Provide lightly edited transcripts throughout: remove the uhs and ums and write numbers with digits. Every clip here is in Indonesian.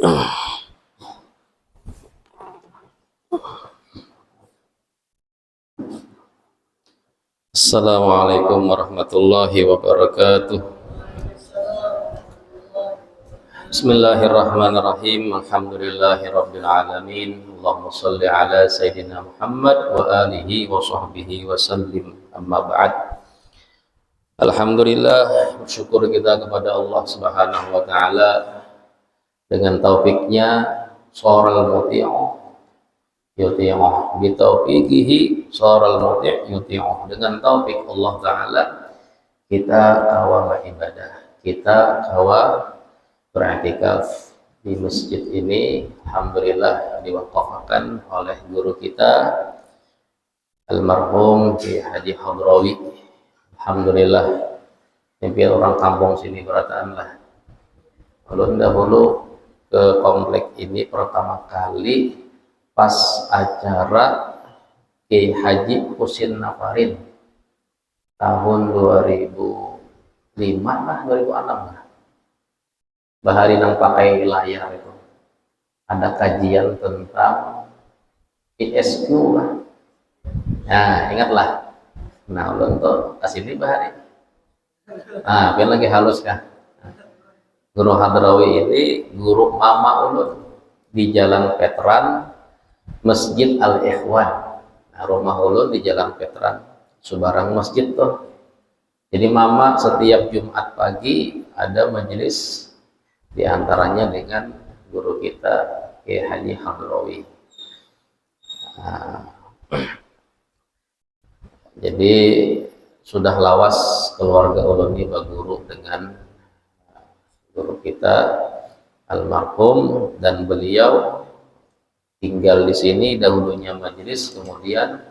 Assalamualaikum warahmatullahi wabarakatuh. Bismillahirrahmanirrahim. Alhamdulillahirabbil alamin. Allahumma shalli ala sayidina Muhammad wa alihi wa sahbihi wa sallim. Amma ba'd. Alhamdulillah, bersyukur kita kepada Allah Subhanahu wa taala dengan taufiknya sharal muti'u yuti'uh bi taufiqihi sharal muti' yuti'uh. Dengan taufik Allah taala kita kawa beribadah, kita kawa beriktikaf di masjid ini. Alhamdulillah diwakafkan oleh guru kita almarhum Ki Haji Hadrawi. Alhamdulillah, mimpi orang kampung sini berataan lah. Ulun dahulu ke komplek ini pertama kali pas acara Ki Haji Husin Nafarin tahun 2005 lah, 2006 lah. Bahari nang pakai layar itu ada kajian tentang ISQ lah. Nah, ingatlah. Nah, ulun tuh kasini bahari. Nah, pian lagi halus kah? Guru Hadrawi ini guru mama ulun di Jalan Veteran Masjid Al-Ikhwan. Nah, rumah ulun di Jalan Veteran, sebarang masjid tuh. Jadi mama setiap Jumat pagi ada majelis, diantaranya dengan guru kita Ki Haji Hadrawi. Nah, jadi sudah lawas keluarga ulun ini guru dengan guru kita almarhum, dan beliau tinggal di sini dahulunya majelis, kemudian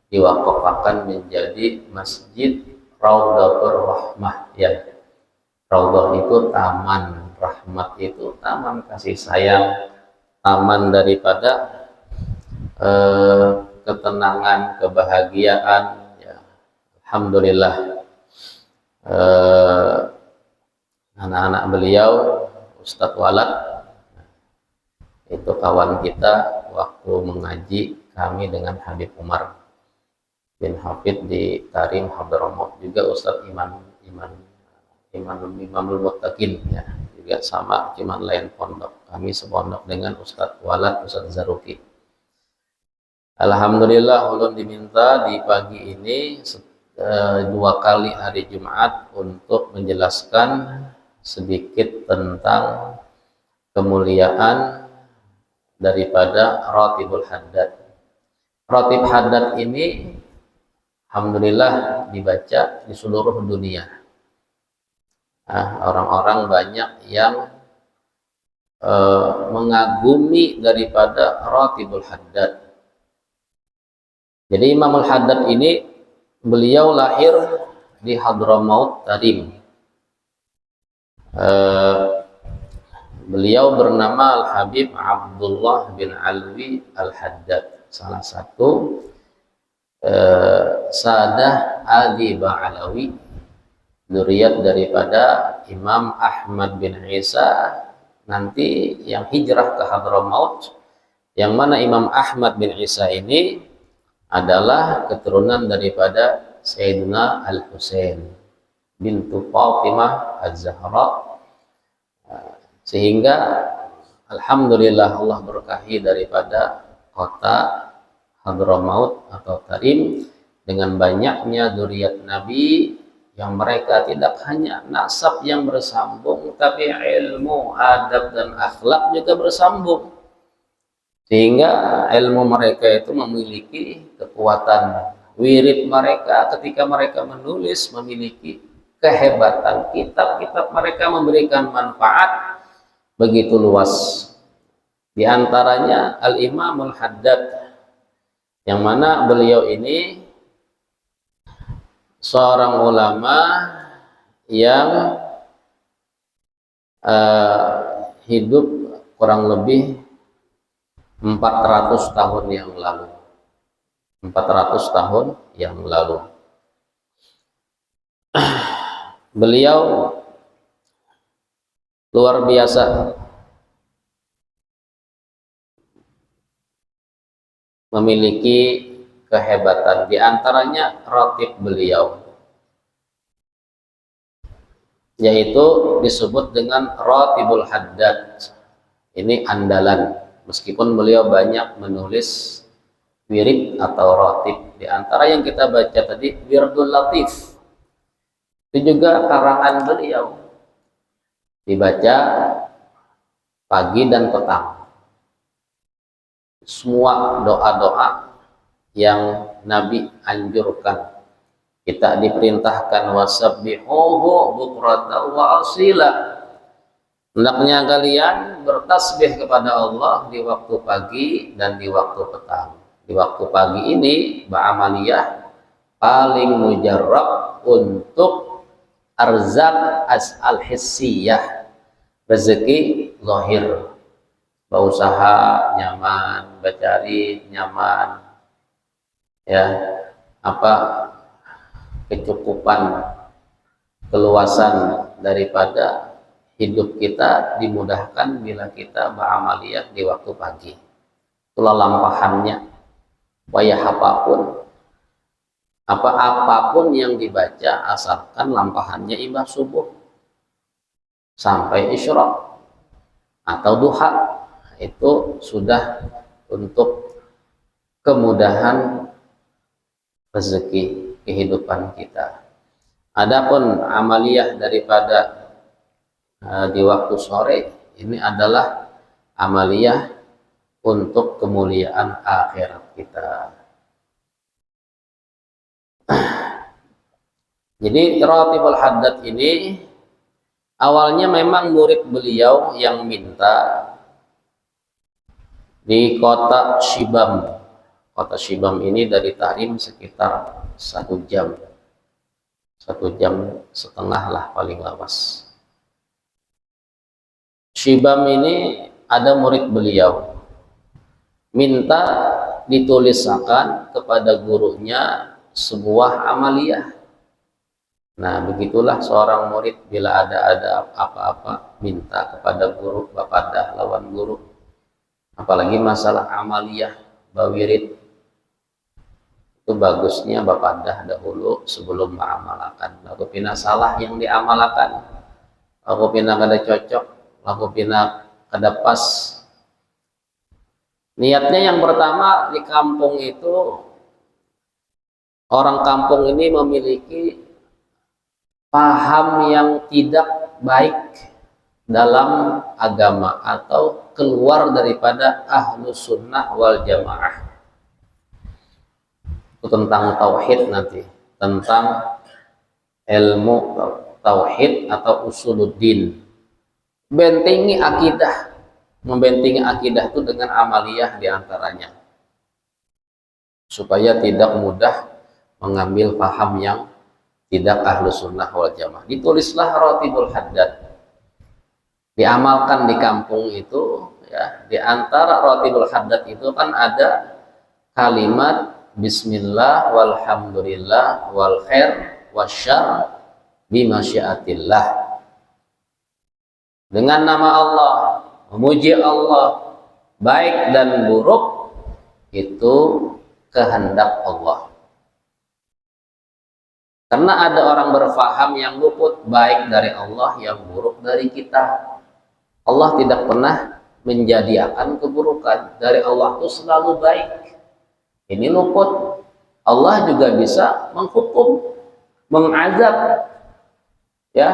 diwakafkan menjadi Masjid Raudhatur Rahmah. Ya, Raudhah itu taman, rahmat itu taman kasih sayang, taman daripada ketenangan, kebahagiaan. Ya, alhamdulillah anak-anak beliau Ustadz Walad itu kawan kita waktu mengaji kami dengan Habib Umar bin Hafid di Tarim Hadramaut, juga Ustadz Imamul Muttaqin ya, juga sama, cuman lain pondok. Kami sepondok dengan Ustadz Walad, Ustadz Zaruki. Alhamdulillah ulun diminta di pagi ini 2 kali hari Jumat untuk menjelaskan sedikit tentang kemuliaan daripada Ratibul Haddad. Ratib Haddad ini alhamdulillah dibaca di seluruh dunia. Orang-orang banyak yang mengagumi daripada Ratibul Haddad. Jadi Imamul Haddad ini beliau lahir di Hadramaut Tarim. Beliau bernama Al-Habib Abdullah bin Alwi Al-Haddad, salah satu Sadah Adi Ba'alawi, dzurriyyat daripada Imam Ahmad bin Isa nanti yang hijrah ke Hadramaut, yang mana Imam Ahmad bin Isa ini adalah keturunan daripada Sayyidina Al-Husain bintu Fatimah Az-Zahra. Sehingga alhamdulillah Allah berkahi daripada kota Hadramaut atau Tarim dengan banyaknya dzurriyyat Nabi, yang mereka tidak hanya nasab yang bersambung, tapi ilmu, adab, dan akhlak juga bersambung. Sehingga ilmu mereka itu memiliki kekuatan, wirid mereka ketika mereka menulis memiliki kehebatan, kitab-kitab mereka memberikan manfaat begitu luas. Di antaranya Al-Imamul Haddad, yang mana beliau ini seorang ulama yang hidup kurang lebih 400 tahun yang lalu. 400 tahun yang lalu. Beliau luar biasa memiliki kehebatan. Di antaranya ratib beliau, yaitu disebut dengan Ratibul Haddad. Ini andalan, meskipun beliau banyak menulis wirid atau ratib. Di antara yang kita baca tadi Wirdul Latif, itu juga karangan beliau, dibaca pagi dan petang. Semua doa-doa yang Nabi anjurkan, kita diperintahkan wasabbihuhu bukratan wa asila, hendaknya kalian bertasbih kepada Allah di waktu pagi dan di waktu petang. Di waktu pagi ini ba'amaliyah paling mujarrab untuk arzak al-hissiyah, rezeki zahir, berusaha nyaman, bercari nyaman, ya, apa kecukupan, keluasan daripada hidup kita dimudahkan bila kita beramaliyah di waktu pagi. Itulah lampahannya. Wayah apapun yang dibaca, asalkan lampahannya imbah subuh sampai isyraq atau duha, itu sudah untuk kemudahan rezeki kehidupan kita. Adapun amaliyah daripada di waktu sore ini adalah amaliyah untuk kemuliaan akhirat kita. Jadi Ratibul Haddad ini awalnya memang murid beliau yang minta di kota Shibam. Kota Shibam ini dari Tahrim sekitar 1 jam, 1,5 jam lah paling lawas. Shibam ini ada murid beliau minta dituliskan kepada gurunya sebuah amaliyah. Nah, begitulah seorang murid bila ada apa-apa minta kepada guru, bapadah lawan guru, apalagi masalah amaliyah bawirid, itu bagusnya bapadah dahulu sebelum mengamalkan. Aku pina salah yang diamalkan, aku pina kada cocok, aku pina kada pas. Niatnya yang pertama, di kampung itu orang kampung ini memiliki paham yang tidak baik dalam agama atau keluar daripada ahlus sunnah wal jamaah. Itu tentang tauhid nanti, tentang ilmu tauhid atau usuluddin. Bentengi akidah. Membentengi akidah itu dengan amaliyah diantaranya, supaya tidak mudah mengambil paham yang tidak ahlus sunnah wal jamaah. Ditulislah Ratibul Haddad, diamalkan di kampung itu, ya. Di antara Ratibul Haddad itu kan ada kalimat bismillah walhamdulillah wal khair wasyarr bimasyiatillah, dengan nama Allah, memuji Allah, baik dan buruk itu kehendak Allah. Karena ada orang berfaham yang luput, baik dari Allah, yang buruk dari kita. Allah tidak pernah menjadikan keburukan, dari Allah itu selalu baik. Ini luput. Allah juga bisa menghukum, mengazab, ya.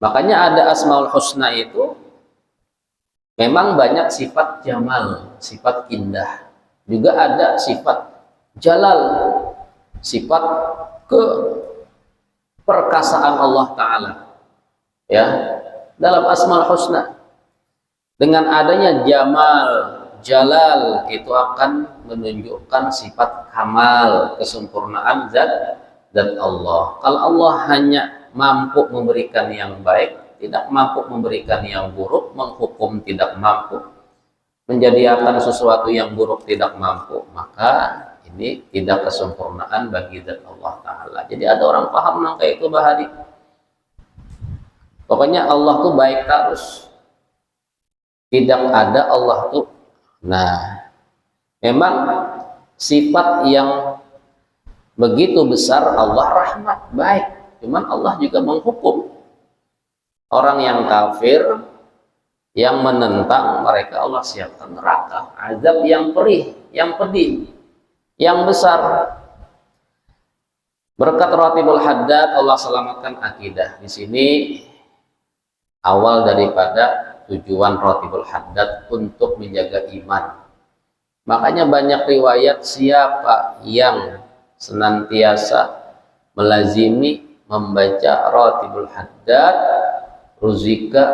Makanya ada Asmaul Husna itu memang banyak sifat jamal, sifat indah. Juga ada sifat jalal, sifat keperkasaan Allah Ta'ala, ya, dalam Asmaul Husna. Dengan adanya jamal, jalal, itu akan menunjukkan sifat kamal, kesempurnaan zat Allah. Kalau Allah hanya mampu memberikan yang baik, tidak mampu memberikan yang buruk, menghukum tidak mampu, menjadikan sesuatu yang buruk tidak mampu, maka ini tidak kesempurnaan bagi zat Allah Ta'ala. Jadi ada orang paham nang kayak itu bahari. Pokoknya Allah tuh baik terus. Tidak ada Allah tuh. Nah, Memang sifat yang begitu besar Allah rahmat, baik. Cuman Allah juga menghukum orang yang kafir, yang menentang mereka, Allah siapkan neraka, azab yang perih, yang pedih, yang besar. Berkat Ratibul Haddad Allah selamatkan akidah. Di sini awal daripada tujuan Ratibul Haddad untuk menjaga iman. Makanya banyak riwayat siapa yang senantiasa melazimi membaca Ratibul Haddad ruziqa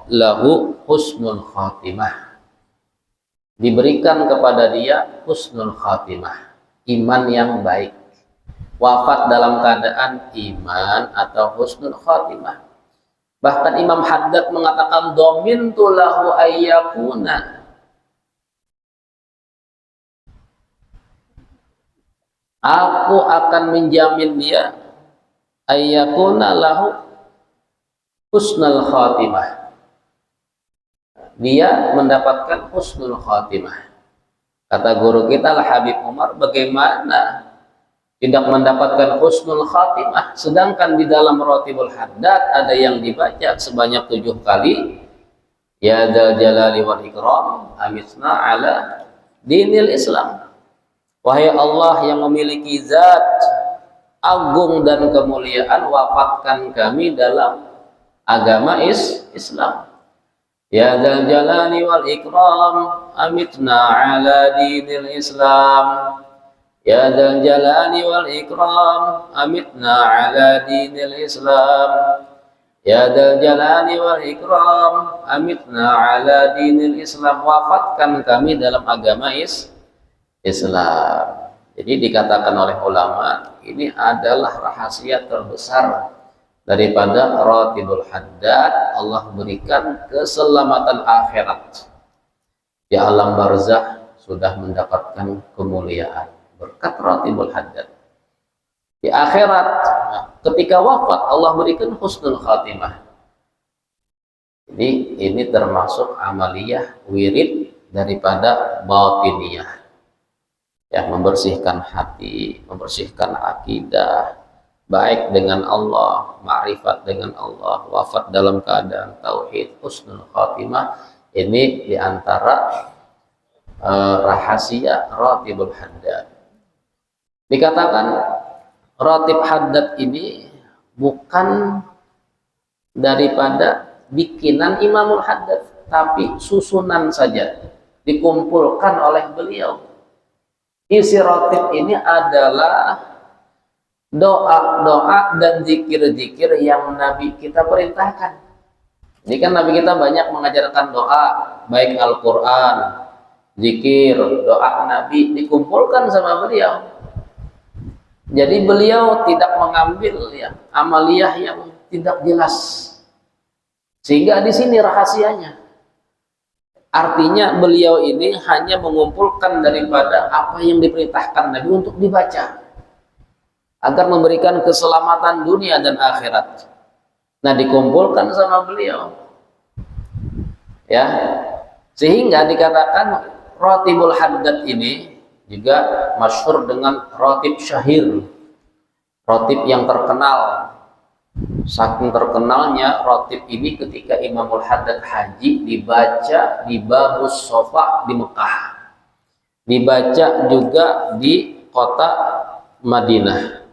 lahu husnul khatimah, diberikan kepada dia husnul khatimah, iman yang baik, wafat dalam keadaan iman atau husnul khatimah. Bahkan Imam Haddad mengatakan domintu lahu ayyakuna, aku akan menjamin dia ayyakuna lahu husnul khatimah, dia mendapatkan husnul khatimah. Kata guru kita Al-Habib Umar, bagaimana tidak mendapatkan husnul khatimah sedangkan di dalam Ratibul Haddad ada yang dibaca sebanyak 7 kali, ya dzal jalali wal ikram amitna ala dinil Islam, wahai Allah yang memiliki zat agung dan kemuliaan, wafatkan kami dalam agama Islam. Ya dzal jalali wal ikram amitna ala dinil Islam, ya dzal jalali wal ikram amitna ala dinil Islam, ya dzal jalali wal ikram amitna ala dinil Islam, wafatkan kami dalam agama Islam. Jadi dikatakan oleh ulama, ini adalah rahasia terbesar daripada Ratibul Haddad. Allah berikan keselamatan akhirat, di alam barzakh sudah mendapatkan kemuliaan berkat Ratibul Haddad. Di akhirat ketika wafat Allah berikan husnul khatimah. Jadi ini termasuk amaliyah wirid daripada batiniyah, yang membersihkan hati, membersihkan akidah, baik dengan Allah, ma'rifat dengan Allah, wafat dalam keadaan tauhid, husnul khatimah. Ini diantara rahasia Ratibul Haddad. Dikatakan Ratib Haddad ini bukan daripada bikinan Imamul Haddad, tapi susunan saja, dikumpulkan oleh beliau. Isi Ratib ini adalah doa-doa dan zikir-zikir yang Nabi kita perintahkan. Ini kan Nabi kita banyak mengajarkan doa, baik Al-Quran, zikir, doa Nabi dikumpulkan sama beliau. Jadi beliau tidak mengambil amaliyah yang tidak jelas. Sehingga di sini rahasianya. Artinya beliau ini hanya mengumpulkan daripada apa yang diperintahkan Nabi untuk dibaca, agar memberikan keselamatan dunia dan akhirat. Nah, dikumpulkan sama beliau. Ya. Sehingga dikatakan Ratibul Haddad ini juga masyhur dengan Ratib Syahir, Ratib yang terkenal. Saking terkenalnya Ratib ini, ketika Imamul Haddad haji dibaca di Babus Sofa di Mekah, dibaca juga di kota Madinah.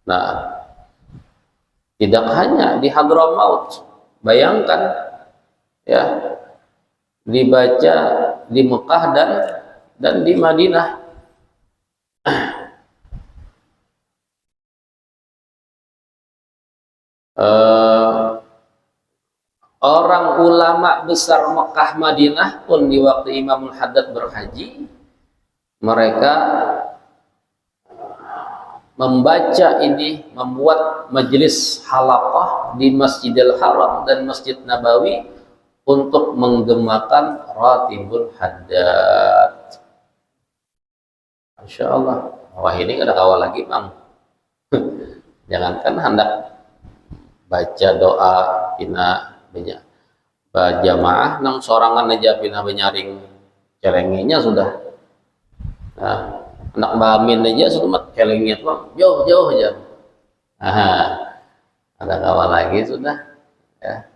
Nah, tidak hanya di Hadramaut, bayangkan ya, dibaca di Mekah dan di Madinah. Orang ulama besar Mekah Madinah pun di waktu Imamul Haddad berhaji, mereka membaca ini, membuat majelis halaqah di Masjidil Haram dan Masjid Nabawi untuk menggemakan Ratibul Haddad. Masya Allah, wah ini ada kawal lagi bang. Jangankan hendak baca doa pina banyak jamaah nang sorangan aja pina benyaring celenginya sudah. Nah, anak bamin aja sudah celengnya tuh jauh jauh aja. Ada kawan lagi sudah ya,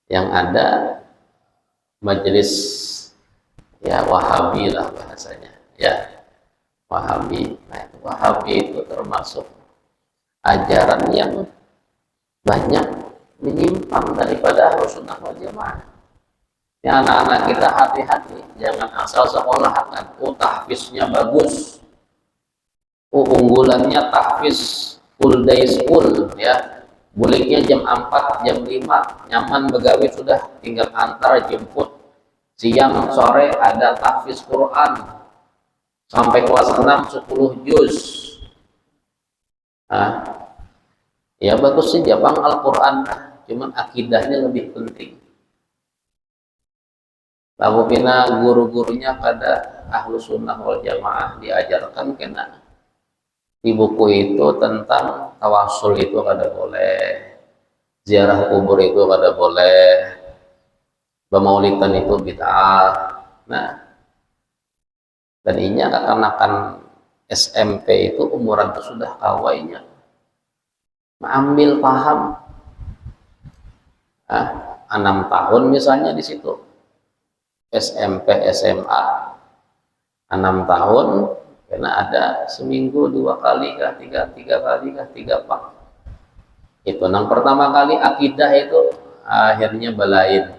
yang ada majelis ya Wahabi lah bahasanya ya, Wahabi. Nah, Wahabi itu termasuk ajaran yang banyak menyimpang daripada Ahlus Sunnah wal Jamaah. Ya, anak-anak kita hati-hati, jangan asal sekolahan. Tahfiznya bagus, unggulannya tahfiz full day school ya, buliknya jam 4, jam 5, nyaman begawi sudah, tinggal antar jemput, siang sore ada tahfiz Quran sampai kelas 6 10 juz. Nah, ya bagus sih Jepang Al-Quran, cuman akidahnya lebih penting. Lalu pina guru-gurunya pada Ahlus Sunnah wal Jamaah diajarkan kena di buku itu tentang tawasul itu kada boleh, ziarah kubur itu kada boleh, pemaulidan itu bid'ah. Nah, dan ini akan SMP itu umuran itu sudah kawainya mengambil paham. 6 tahun misalnya di situ, SMP SMA 6 tahun, karena ada seminggu 2 kali kah, 3 kali kah, 3 pak. Itu yang pertama kali akidah itu akhirnya balain.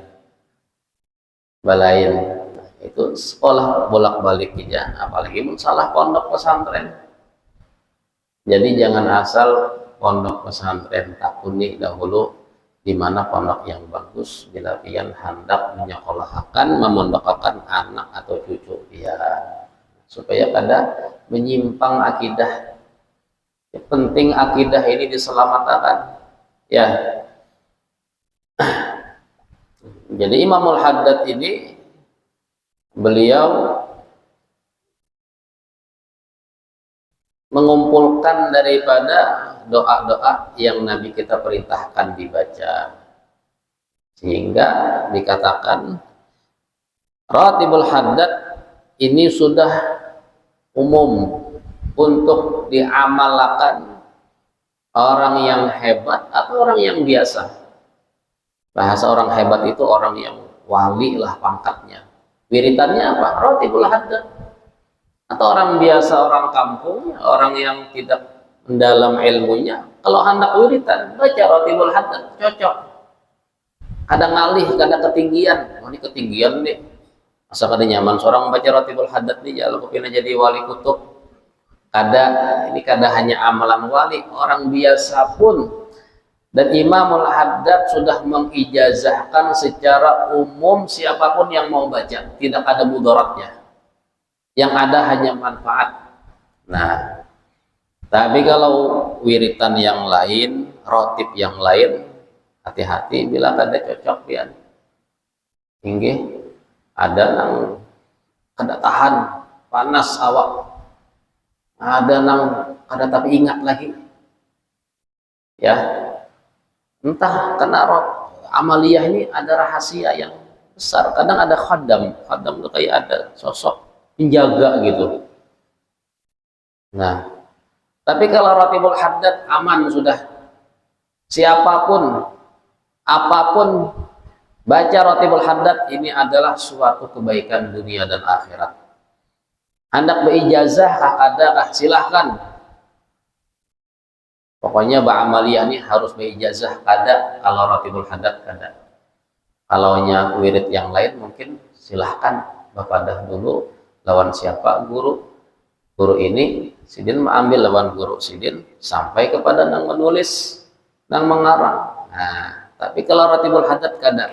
Itu sekolah bolak-balik aja, apalagi salah pondok pesantren. Jadi jangan asal pondok pesantren, takuni dahulu di mana pondok yang bagus bila pian hendak menyekolahkan, memondokkan anak atau cucu pian, supaya kada menyimpang akidah. Penting akidah ini diselamatkan ya. Jadi Imamul Haddad ini beliau mengumpulkan daripada doa-doa yang Nabi kita perintahkan dibaca, sehingga dikatakan Ratibul Haddad ini sudah umum untuk diamalkan orang yang hebat atau orang yang biasa. Bahasa orang hebat itu orang yang wali lah pangkatnya. Wiritannya apa? Ratibul Haddad. Atau orang biasa, orang kampung, orang yang tidak mendalam ilmunya, kalau hendak wiritan baca Ratibul Haddad, cocok. Ada ngalih, ada ketinggian. Oh, ini ketinggian nih. Asal kada nyaman seorang membaca Ratibul Haddad nih, jangan kepina jadi wali kutub. Ini kada hanya amalan wali, orang biasa pun. Dan Imamul Haddad sudah mengijazahkan secara umum siapapun yang mau baca, tidak ada mudaratnya, yang ada hanya manfaat. Nah, tapi kalau wiritan yang lain, rotib yang lain, hati-hati bila kada cocok ya. Inggih ada nang kada tahan panas awak, ada nang kada tapi ingat lagi ya. Entah karena amaliyah ini ada rahasia yang besar. Kadang ada khadam itu kayak ada sosok penjaga gitu. Nah, tapi kalau Ratibul Haddad aman sudah. Siapapun, apapun baca Ratibul Haddad ini adalah suatu kebaikan dunia dan akhirat. Hendak berijazah kah silahkan. Pokoknya ba'amaliyah ini harus berijazah kada, kalau Ratibul Haddad kada. Kalau wirid yang lain mungkin silahkan bapadah dulu lawan siapa guru ini, sidin mengambil lawan guru sidin sampai kepada nang menulis, nang mengarang. Nah, tapi kalau Ratibul Haddad kada,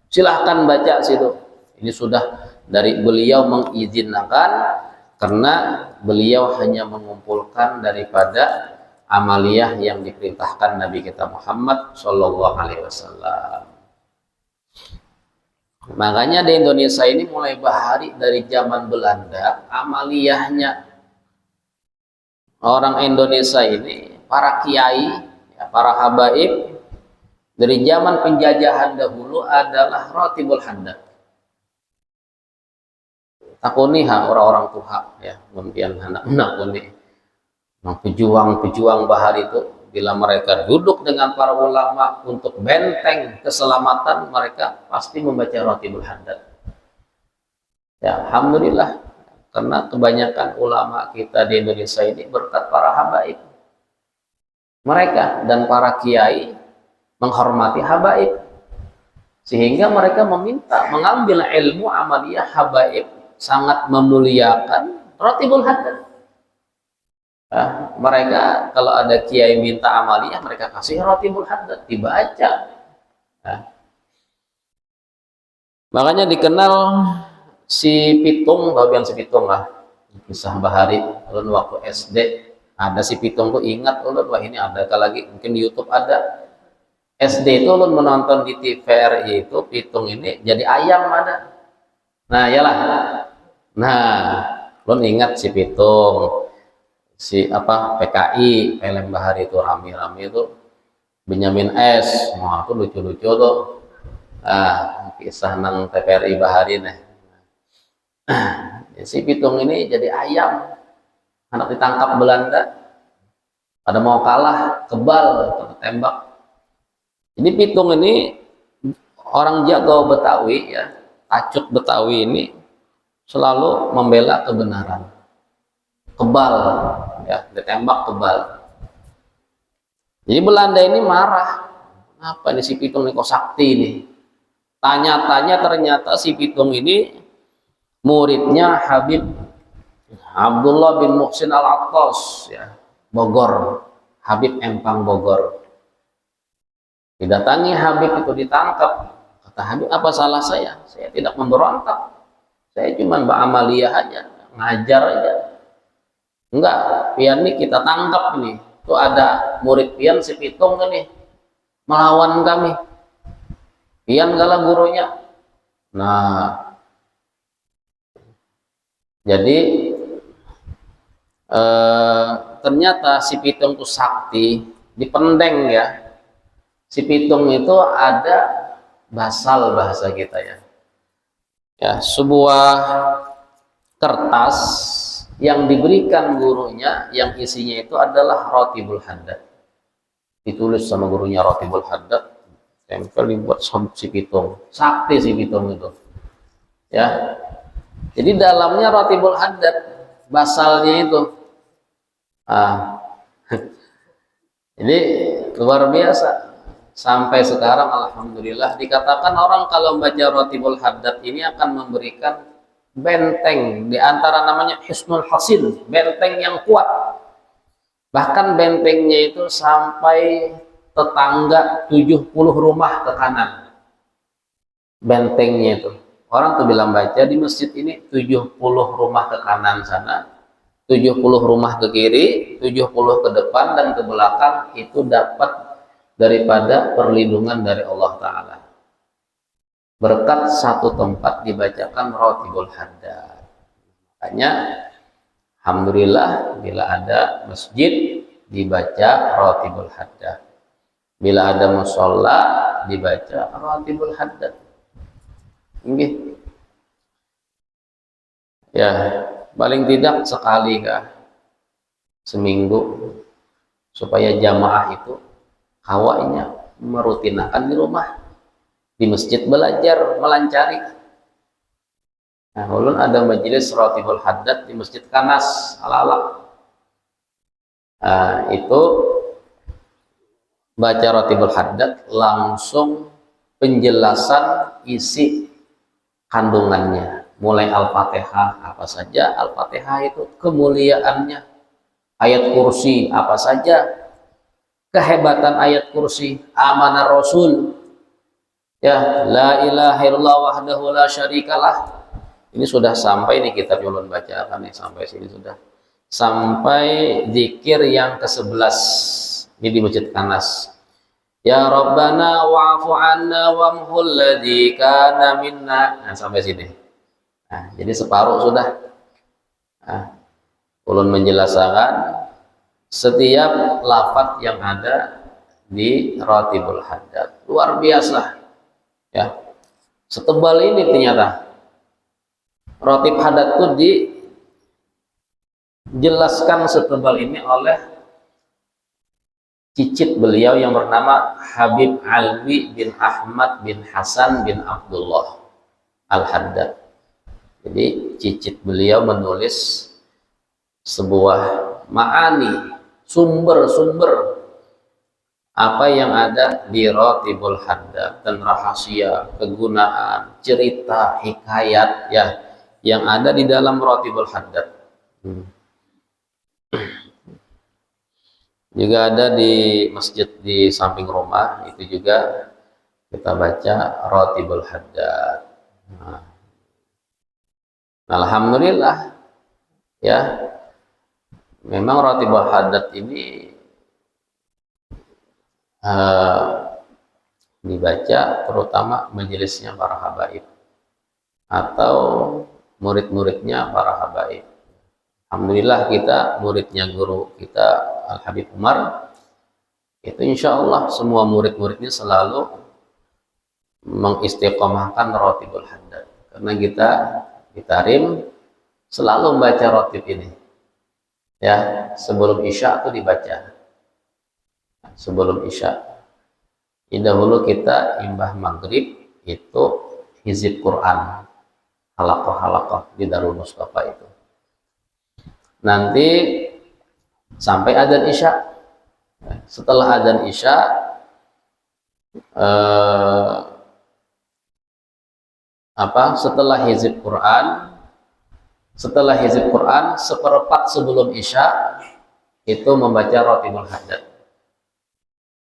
silahkan baca situ. Ini sudah dari beliau mengizinkan, karena beliau hanya mengumpulkan daripada amaliyah yang diperintahkan Nabi kita Muhammad Shallallahu Alaihi Wasallam. Makanya di Indonesia ini mulai bahari dari zaman Belanda, amaliyahnya orang Indonesia ini, para kiai, para habaib dari zaman penjajahan dahulu adalah Ratibul Haddad. takuni orang-orang tua ya, kemudian anak nakuni pejuang-pejuang bahari itu bila mereka duduk dengan para ulama untuk benteng keselamatan, mereka pasti membaca Ratibul Haddad. Ya, alhamdulillah, karena kebanyakan ulama kita di Indonesia ini berkat para habaib. Mereka dan para kiai menghormati habaib, sehingga mereka meminta mengambil ilmu amaliyah habaib, sangat memuliakan Ratibul Haddad. Nah, mereka kalau ada kiai minta amaliyah, mereka kasih Ratibul Haddad dibaca. Nah, makanya dikenal si Pitung, tahu si Pitung lah, kisah bahari ulun waktu SD ada si Pitung tuh, ingat ulun, wah ini ada lagi mungkin di YouTube ada. SD itu ulun menonton di TVRI itu Pitung ini jadi ayam ada. Nah iyalah, nah ulun ingat si Pitung, si apa PKI film bahari itu rame-rame itu Benyamin S, wah itu lucu-lucu tuh. Ah, kisah nang TVRI bahari nih. Si Pitung ini jadi ayam, anak ditangkap Belanda, pada mau kalah, kebal, tembak. Jadi Pitung ini orang jago Betawi ya, tacut Betawi ini selalu membela kebenaran. Kebal ya, ditembak kebal. Jadi Belanda ini marah. Apa ini si Pitung ini kok sakti ini? Tanya-tanya ternyata si Pitung ini muridnya Habib Abdullah bin Muhsin Al-Attas ya, Bogor, Habib Empang Bogor. Didatangi Habib itu, ditangkap. Kata Habib, apa salah saya? Saya tidak memberontak. Saya cuma beramaliyah aja, ngajar aja. Enggak, pian nih kita tangkap nih. Itu ada murid pian si Pitung nih melawan kami. Pian galah gurunya. Nah, jadi ternyata si Pitung itu sakti, dipendeng ya. Si Pitung itu ada basal bahasa kita ya. Ya, sebuah kertas yang diberikan gurunya yang isinya itu adalah Ratibul Haddad. Ditulis sama gurunya Ratibul Haddad, tempel dibuat si Pitung. Sakti si Pitung itu. Ya. Jadi dalamnya Ratibul Haddad, basalnya itu. Ah. Jadi luar biasa. Sampai sekarang alhamdulillah dikatakan orang kalau membaca Ratibul Haddad ini akan memberikan benteng, di antara namanya Hisnul Hasin, benteng yang kuat. Bahkan bentengnya itu sampai tetangga 70 rumah ke kanan. Bentengnya itu. Orang tuh bilang baca di masjid ini 70 rumah ke kanan sana, 70 rumah ke kiri, 70 ke depan dan ke belakang, itu dapat daripada perlindungan dari Allah Ta'ala. Berkat satu tempat dibacakan Ratibul Haddad. Makanya alhamdulillah bila ada masjid dibaca Ratibul Haddad, bila ada musholla dibaca Ratibul Haddad. Ini ya paling tidak sekali kah seminggu, supaya jamaah itu hawanya merutinakan di rumah, di masjid belajar melancari. Nah, ulun ada majelis Ratibul Haddad di Masjid Kanas Ala-ala. Nah, itu baca Ratibul Haddad langsung penjelasan isi kandungannya, mulai Al-Fatihah apa saja, Al-Fatihah itu kemuliaannya, ayat kursi apa saja, kehebatan ayat kursi, amanah Rasul ya, la ilaha illallah wahdahu la syarikalah. Ini sudah sampai nih kitab yang ulun bacakan nih, sampai sini sudah sampai zikir yang ke-11 ini di Masjid Kanas. Ya Rabbana wa'fu anna wamhul ladzi kana minna. Nah, sampai sini. Nah, jadi separuh sudah. Nah, ulun menjelaskan setiap lafaz yang ada di Ratibul Haddad. Luar biasa. Ya. Setebal ini ternyata. Ratib hadat itu dijelaskan setebal ini oleh cicit beliau yang bernama Habib Alwi bin Ahmad bin Hasan bin Abdullah Al-Haddad. Jadi cicit beliau menulis sebuah ma'ani, sumber-sumber apa yang ada di Ratibul Haddad dan rahasia, kegunaan, cerita, hikayat ya yang ada di dalam Ratibul Haddad. Juga ada di masjid di samping rumah, itu juga kita baca Ratibul Haddad. Nah, alhamdulillah ya, memang Ratibul Haddad ini dibaca terutama majelisnya para habaib atau murid-muridnya para habaib. Alhamdulillah kita muridnya guru kita Al-Habib Umar itu insya Allah semua murid-muridnya selalu mengistiqomahkan Ratibul Haddad karena kita di Tarim selalu membaca Ratib ini ya, sebelum Isya itu dibaca, sebelum Isya. Dahulu kita imbah maghrib itu hizib Quran halaqah-halaqah di Darul Mustafa itu. Nanti sampai adzan Isya. Setelah adzan Isya setelah hizib Quran seperempat sebelum Isya itu membaca Ratibul Haddad.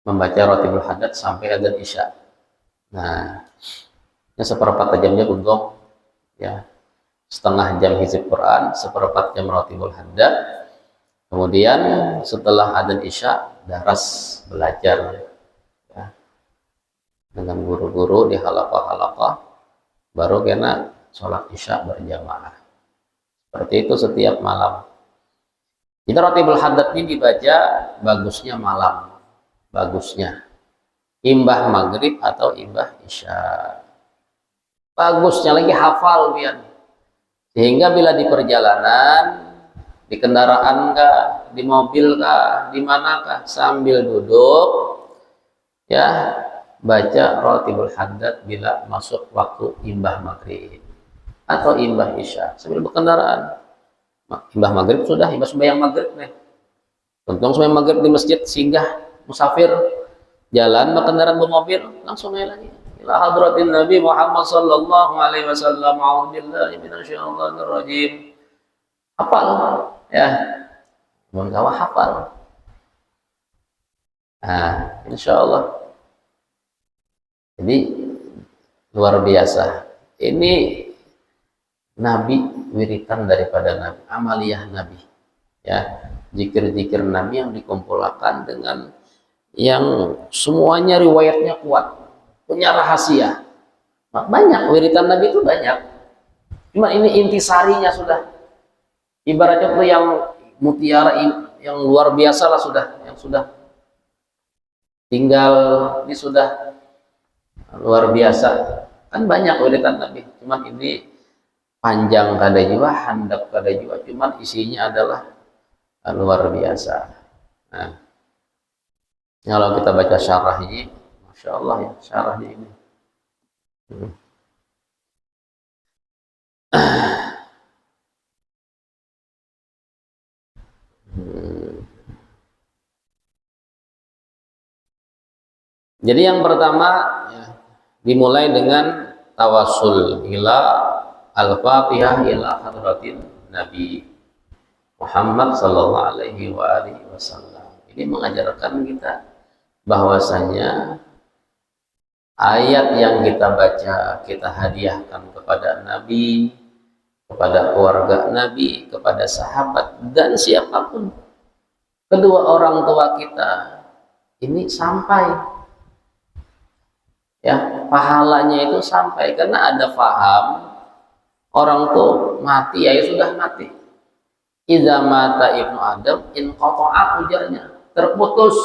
Membaca Ratibul Haddad sampai adzan Isya. Nah, ini seperempat jamnya buntung ya. Setengah jam hizib Quran, seperempat jam Ratibul Haddad. Kemudian setelah adzan Isya daras belajar ya, dengan guru-guru di halaqah-halaqah, baru kena sholat Isya berjamaah. Seperti itu setiap malam. Jadi Ratibul Haddad ini dibaca bagusnya malam, bagusnya imbah maghrib atau imbah Isya. Bagusnya lagi hafal biar. Sehingga bila di perjalanan, di kendaraan kah, di mobil kah, di manakah, sambil duduk, ya baca Ratibul Haddad bila masuk waktu imbah maghrib atau imbah Isya sambil berkendaraan. Imbah maghrib sudah, imbah sembahyang maghrib nih. Untung sembahyang maghrib di masjid singgah musafir, jalan berkendaraan bermobil langsung aja lagi. Ila hadratin Nabi Muhammad sallallahu alaihi wasallam. A'udzubillahi minasyaitonir rajim. Hafal ya. Mun kawa hafal. Nah, insyaallah. Jadi luar biasa. Ini Nabi wiritan daripada Nabi, amaliyah Nabi. Ya, zikir-zikir Nabi yang dikumpulkan dengan yang semuanya riwayatnya kuat. Punya rahasia. Banyak wiritan Nabi itu banyak. Cuma ini intisarinya sudah. Ibaratnya itu yang mutiara yang luar biasa lah sudah, yang sudah tinggal ini sudah luar biasa. Kan banyak wiritan Nabi. Cuma ini panjang kada jiwa, handap kada jiwa. Cuma isinya adalah luar biasa. Nah, kalau kita baca syarah ini Masya Allah ya, syarahnya ini. Jadi yang pertama ya, dimulai dengan tawasul ila al-Fatihah ila hadratin Nabi Muhammad sallallahu alaihi wasallam. Ini mengajarkan kita bahwasanya ayat yang kita baca, kita hadiahkan kepada Nabi, kepada keluarga Nabi, kepada sahabat, dan siapapun. Kedua orang tua kita ini sampai. Ya, pahalanya itu sampai. Karena ada faham, orang tuh mati, ya sudah mati. Idza mata ibnu Adam, in qata'a ujarnya, terputus.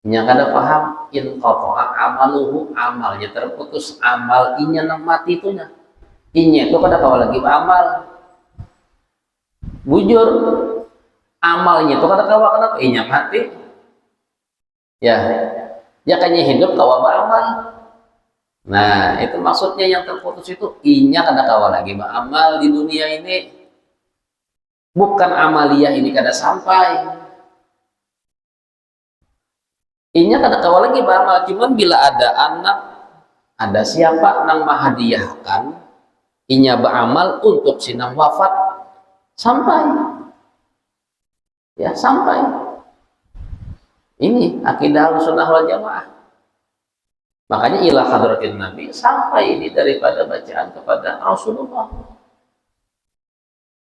Yang kada paham in qata'a amaluhu, amalnya terputus, amal inya nang mati itunya. inya itu kada kawa lagi beramal. Bujur, amalnya itu kada kawa, kenapa? Inya mati. Ya, ya kayaknya hidup kawa beramal. Nah, itu maksudnya yang terputus itu inya kada kawa lagi beramal di dunia ini. Bukan amalia ini kada sampai. Inya kada kawa lagi beramal, cuman bila ada anak, ada siapa nang mahadiahkan inya beramal untuk sinang wafat sampai. Ya, sampai. Ini akidah Ahlussunnah wal Jamaah. Makanya ila hadratin Nabi, sampai ini daripada bacaan kepada Rasulullah.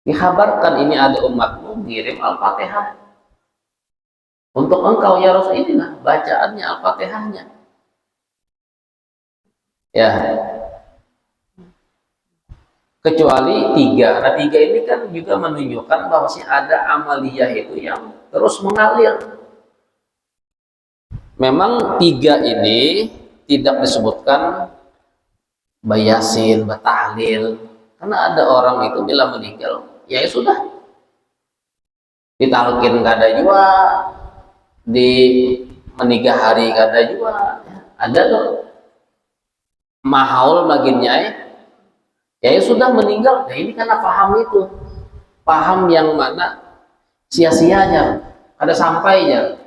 Dikhabarkan ini ada umatmu ngirim Al-Fatihah. Untuk engkau ya Rasul, inilah bacaannya Al-Fatihahnya. Ya. Kecuali tiga. Nah, tiga ini kan juga menunjukkan bahwa ada amaliyah itu yang terus mengalir. Memang tiga ini tidak disebutkan bayasin, batahlil, karena ada orang itu bila meninggal, ya sudah, ditalkin kada juga, di meninggal hari kada juga, ada loh, mahaul baginnya, ya sudah meninggal. Nah ini karena paham itu, paham yang mana sia-sianya, ada sampainya.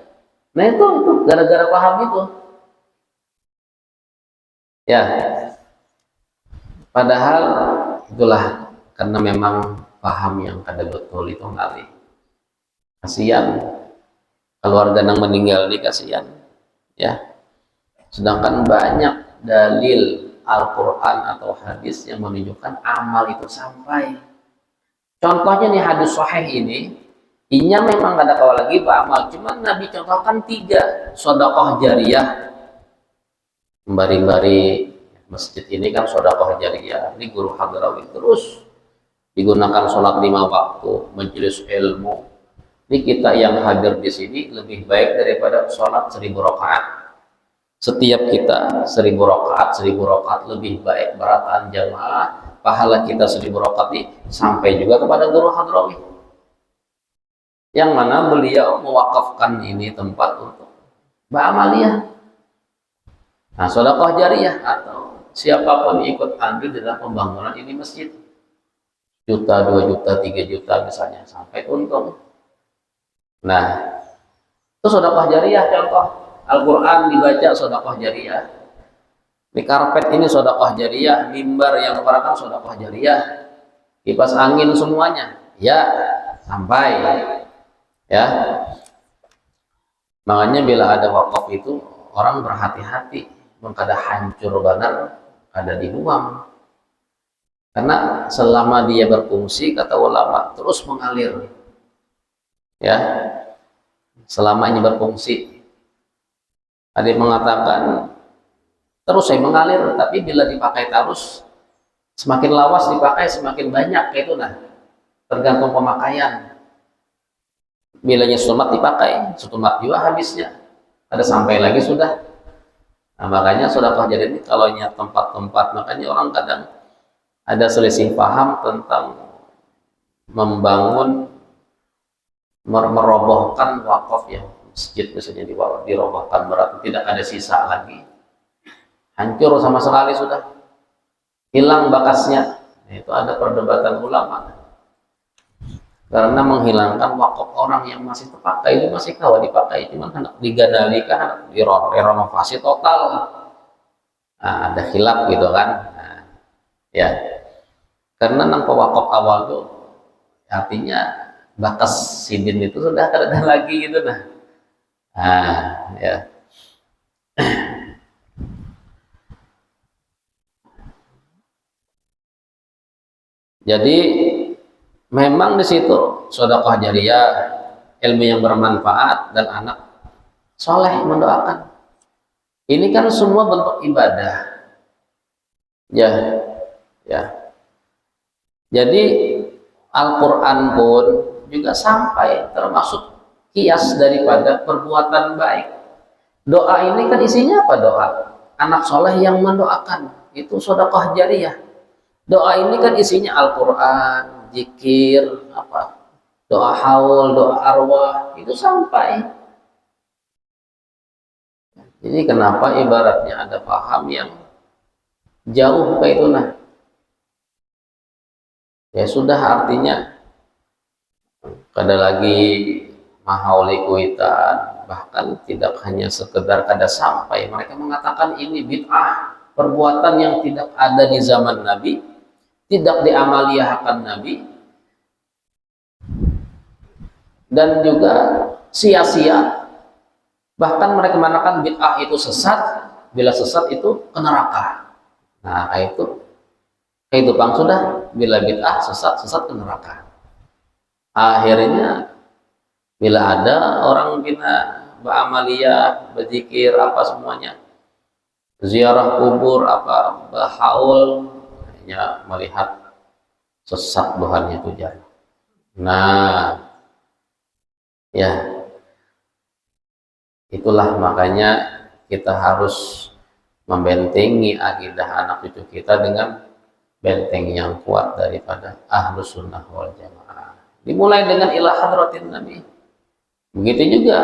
Nah itu gara-gara paham itu. Ya, padahal itulah karena memang paham yang kada betul itu ngalih. Kasihan keluarga yang meninggal ini, kasihan. Ya, sedangkan banyak dalil Al-Quran atau hadis yang menunjukkan amal itu sampai. Contohnya nih hadis sahih ini, inya memang kada kawa lagi beramal, cuman Nabi contohkan tiga sedekah jariyah. Bari-bari masjid ini kan sedekah jariyah, ini guru hadrawi terus digunakan sholat 5 waktu, majelis ilmu. Ini kita yang hadir di sini lebih baik daripada sholat 1000 rakaat. Setiap kita 1000 rakaat lebih baik berataan jamaah, pahala kita 1000 rakaat ini sampai juga kepada guru hadrawi, yang mana beliau mewakafkan ini tempat untuk ba'amaliyah. Nah, sedekah jariyah atau siapapun ikut andil dalam pembangunan ini masjid, juta, 2 juta, 3 juta misalnya, sampai untung. Nah, itu sedekah jariyah. Contoh Al-Quran dibaca sedekah jariyah, di karpet ini sedekah jariyah, mimbar yang dikarakan sedekah jariyah, kipas angin semuanya, ya sampai. Ya, makanya bila ada wakaf itu orang berhati-hati, kada hancur benar, kada dibuang, karena selama dia berfungsi, kata ulama, terus mengalir. Ya, selama ini berfungsi, ada yang mengatakan terus saya mengalir, tapi bila dipakai terus, semakin lawas dipakai semakin banyak, kayak itu. Nah, tergantung pemakaian. Bilanya sunat dipakai, sunat juga habisnya, ada sampai lagi sudah. Nah, makanya sedekah jariyah ini kalau tempat-tempat, makanya orang kadang ada selisih paham tentang membangun, merobohkan wakaf ya, masjid misalnya dirobohkan, berarti tidak ada sisa lagi, hancur sama sekali, sudah hilang bekasnya. Nah, itu ada perdebatan ulama. Karena menghilangkan wakaf orang yang masih terpakai itu masih kawa dipakai, cuman hendak digadalikan, direnovasi total. Nah, ada khilaf gitu kan. Nah, ya, karena nang pewakaf awal tuh artinya batas sidin itu sudah ada lagi gitu. Nah, ya. Jadi memang di situ sedekah jariyah, ilmu yang bermanfaat, dan anak soleh mendoakan. Ini kan semua bentuk ibadah. Ya, ya. Jadi Al-Quran pun juga sampai termasuk kias daripada perbuatan baik. Doa ini kan isinya apa? Doa anak soleh yang mendoakan, itu sedekah jariyah. Doa ini kan isinya Al-Quran, zikir, apa, doa haul, doa arwah, itu sampai. Jadi kenapa ibaratnya ada paham yang jauh kayak itu, nah ya sudah, artinya kada lagi mahauli kuitan, bahkan tidak hanya sekedar kada sampai, mereka mengatakan ini bid'ah, perbuatan yang tidak ada di zaman Nabi, tidak diamaliyahkan Nabi, dan juga sia-sia. Bahkan mereka mengatakan bid'ah itu sesat, bila sesat itu ke neraka. Nah itu bang, sudah, bila bid'ah sesat ke neraka. Akhirnya bila ada orang bina ba'amaliyah, berzikir, apa semuanya, ziarah kubur, apa, bahaul, hanya melihat sesat Tuhannya itu jalan. Nah, ya itulah makanya kita harus membentengi akidah anak cucu kita dengan benteng yang kuat daripada Ahlus Sunnah wal Jamaah. Dimulai dengan ila hadratin Nabi. Begitu juga,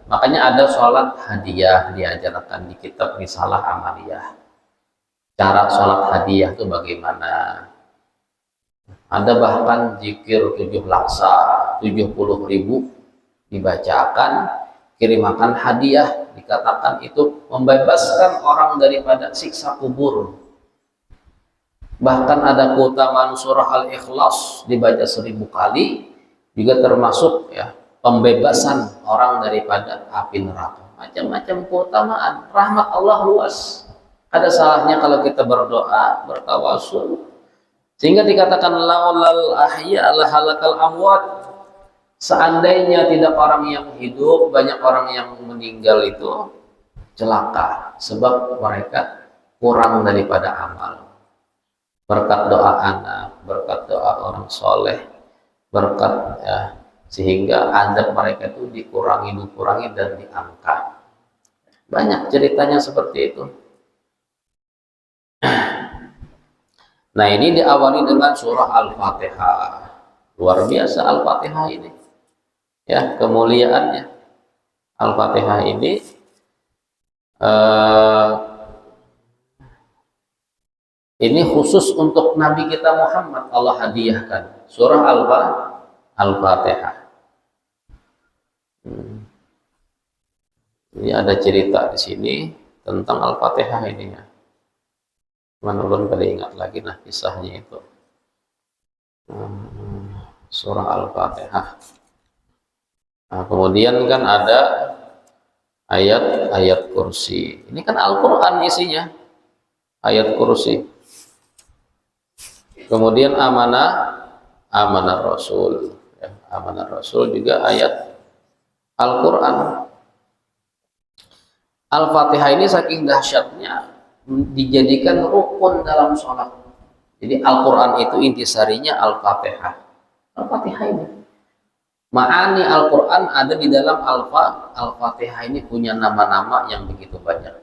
makanya ada sholat hadiah diajarkan di kitab Risalah Amaliyah. Cara sholat hadiah itu bagaimana? Ada bahkan zikir 7 laksa, 70.000 dibacakan, kirimakan hadiah, dikatakan itu membebaskan orang daripada siksa kubur. Bahkan ada keutamaan surah Al-Ikhlas dibaca 1000 kali, juga termasuk ya pembebasan orang daripada api neraka. Macam-macam keutamaan. Rahmat Allah luas. Ada salahnya kalau kita berdoa, bertawasul, sehingga dikatakan laulal ahya la halakal amwat. Seandainya tidak orang yang hidup, banyak orang yang meninggal itu celaka, sebab mereka kurang daripada amal. Berkat doa anak, berkat doa orang soleh, berkat ya, sehingga azab mereka itu dikurangi dan diangkat. Banyak ceritanya seperti itu. Nah, ini diawali dengan surah Al-Fatihah. Luar biasa Al-Fatihah ini. Ya, kemuliaannya. Al-Fatihah ini ini khusus untuk Nabi kita Muhammad, Allah hadiahkan. Surah Al-Fatihah. Ini ada cerita di sini tentang Al-Fatihah ini ya. Menurun pada ingat lagi nah kisahnya itu. Surah Al-Fatihah. Nah, kemudian kan ada ayat-ayat kursi. Ini kan Al-Quran isinya. Ayat kursi. Kemudian amanah Rasul. Ya, amanah Rasul juga ayat Al-Quran. Al-Fatihah ini saking dahsyatnya dijadikan rukun dalam sholat. Jadi Al-Quran itu intisarinya Al-Fatihah. Al-Fatihah ini ma'ani Al-Quran ada di dalam Al-Fatihah ini punya nama-nama yang begitu banyak.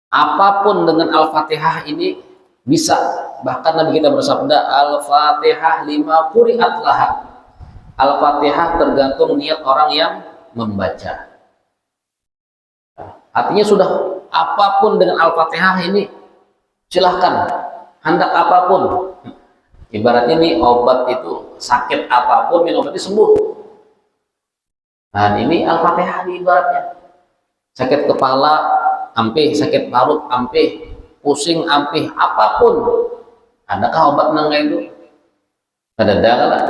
Apapun dengan Al-Fatihah ini bisa. Bahkan Nabi kita bersabda, Al-Fatihah lima quri'at laha. Al-Fatihah tergantung niat orang yang membaca. Artinya sudah apapun dengan Al-Fatihah ini silahkan, hendak apapun. Ibaratnya nih obat itu sakit apapun minum obat itu sembuh. Nah ini Al-Fatihah nih ibaratnya. Sakit kepala ampih, sakit parut ampih, pusing ampih, apapun. Adakah obat nangga itu? Ada lah.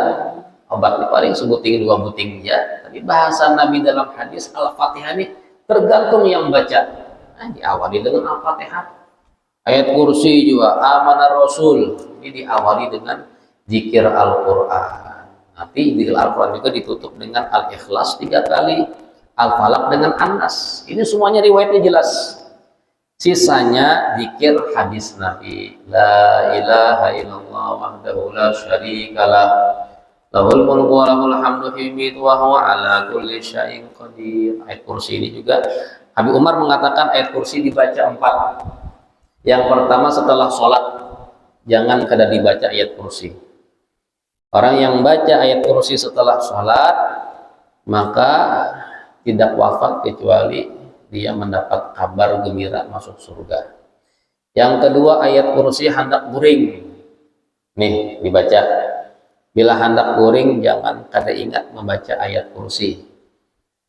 Obatnya paling sebuting 2 buting ya. Tapi bahasa Nabi dalam hadis Al-Fatihah ini tergantung yang baca. Nah, diawali dengan Al-Fatihah. Ayat kursi juga amanah Rasul ini diawali dengan zikir Al-Quran. Nanti zikir Al-Quran juga ditutup dengan Al-Ikhlas 3 kali, Al-Falaq dengan An-Nas. Ini semuanya riwayatnya jelas. Sisanya zikir hadis Nabi. La ilaha illallah wahdahu la syarikalah, lahul mulku wa lahul hamdu himid wa huwa ala kulli syai'in qadir. Ayat kursi ini juga Habib Umar mengatakan ayat kursi dibaca 4. Yang pertama setelah sholat, jangan kada dibaca ayat kursi. Orang yang baca ayat kursi setelah sholat, maka tidak wafat kecuali dia mendapat kabar gembira masuk surga. Yang kedua, ayat kursi hendak guring. Nih, dibaca. Bila hendak guring, jangan kada ingat membaca ayat kursi.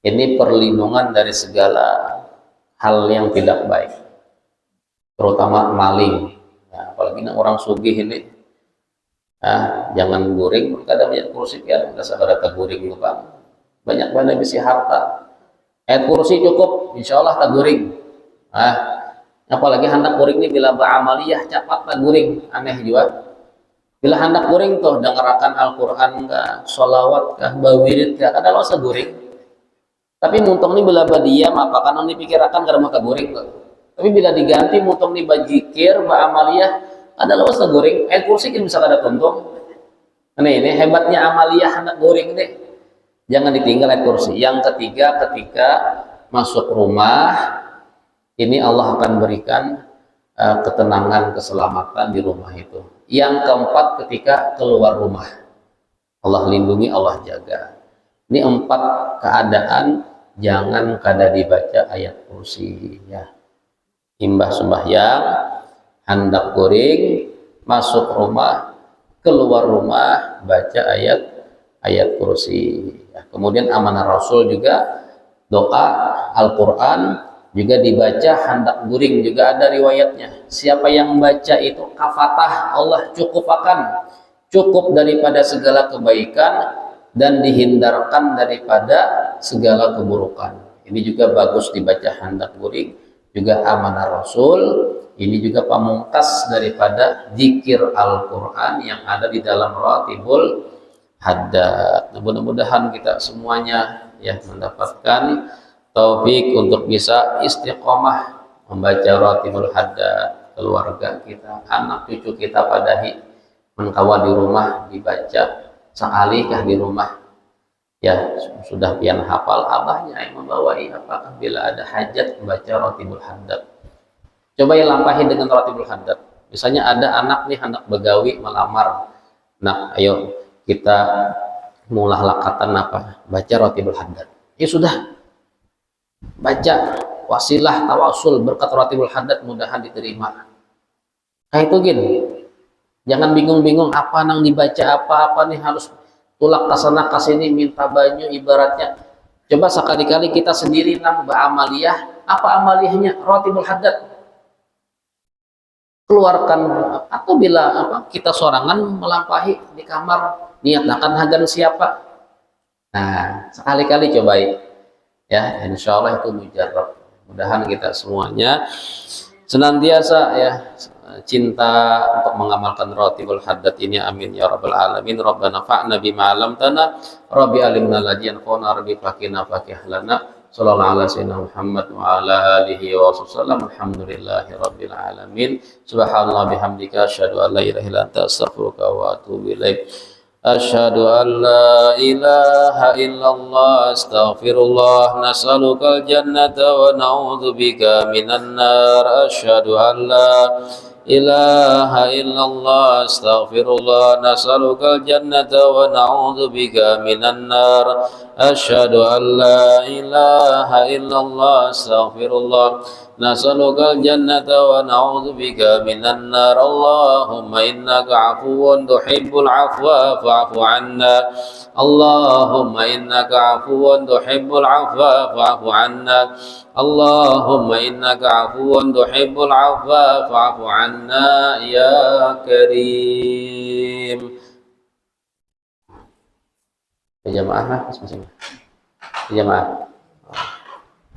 Ini perlindungan dari segala hal yang tidak baik, terutama maling. Nah, apalagi orang sugih ini, jangan guring. Kadang ayat kursi ya, udah sabar guring lupa. Banyak bisa harta. Ayat kursi cukup, insya Allah tak guring. Apalagi hendak guring ini bila beramaliyah cepat tak guring, aneh juga. Bila hendak guring tuh dengarkan Al-Quran kah, sholawat kah, bawirid kah, kada lo guring. Tapi muntong ini bila badiam apa kan dipikirkan kada maka guring tuh. Tapi bila diganti muntong ini bajikir, beramaliyah, kada lo guring. Ayat kursi kan bisa kada tuntung. Ini hebatnya amaliyah hendak guring deh. Jangan ditinggal ayat kursi. Yang ketiga, ketika masuk rumah, ini Allah akan berikan ketenangan, keselamatan di rumah itu. Yang keempat, ketika keluar rumah, Allah lindungi, Allah jaga. Ini 4 keadaan jangan kada dibaca ayat kursi ya. Imbah sembahyang, hendak guring, masuk rumah, keluar rumah, baca ayat kursi ya. Kemudian amanah Rasul juga, doa Al-Quran juga dibaca hendak guring, juga ada riwayatnya. Siapa yang baca itu kafatah, Allah cukup daripada segala kebaikan dan dihindarkan daripada segala keburukan. Ini juga bagus dibaca hendak guring. Juga amanah Rasul, ini juga pamungkas daripada zikir Al-Quran yang ada di dalam Ratibul Haddad. Mudah-mudahan kita semuanya ya mendapatkan taufik untuk bisa istiqomah membaca Ratibul Haddad. Keluarga kita, anak cucu kita padahi mengkawa di rumah dibaca sekali kah di rumah ya, sudah pian hafal, abahnya yang membawai apakah bila ada hajat membaca Ratibul Haddad. Coba ya lampahi dengan Ratibul Haddad. Misalnya ada anak nih hendak begawi melamar, nah ayo kita mulah lakatan apa, baca Ratibul Haddad. Ya sudah, baca wasilah tawasul berkat Ratibul Haddad, mudahan diterima. Kayak itu gini, jangan bingung-bingung apa nang dibaca, apa nih harus tulak kasana kasini minta banyu ibaratnya. Coba sekali-kali kita sendiri nang beramaliyah, apa amaliyahnya Ratibul Haddad, keluarkan. Atau bila kita sorangan melampahi di kamar, niatkan hagan siapa. Nah, sekali-kali cobain ya, insya Allah itu mujarab. Mudahan kita semuanya senantiasa ya cinta untuk mengamalkan Ratibul Haddad ini, amin ya rabbal alamin. Rabbana fa'na bima 'allamtana, rabbi alimna ladzi yanfa'una, rabbi faqina faqih lana. Sallallahu ala sayyidina Muhammad wa ala alihi wa sallam. Alhamdulillahi rabbil alamin. Subhanallah bihamdika asyhadu an la ilaha illa anta astaghfiruka wa atubu ilaik. Asyhadu an la ilaha illallah astaghfirullah nas'alukal jannata wa na'udzubika minan nar. Asyhadu an la ilaha illallah astaghfirullah nas'alukal jannata wa na'udzubika minan nar. Asyhadu an la ilaha illallah astaghfirullah nas'alukal jannata wa na'udzubika minan nar. Allahumma innaka 'afuwun tuhibbul 'afwa fa'fu 'anna. Allahumma innaka 'afuwun tuhibbul 'afwa fa'fu 'anna. Allahumma innaka 'afuwun tuhibbul 'afwa fa'fu 'anna ya karim. Jamaah masing-masing. Jamaah.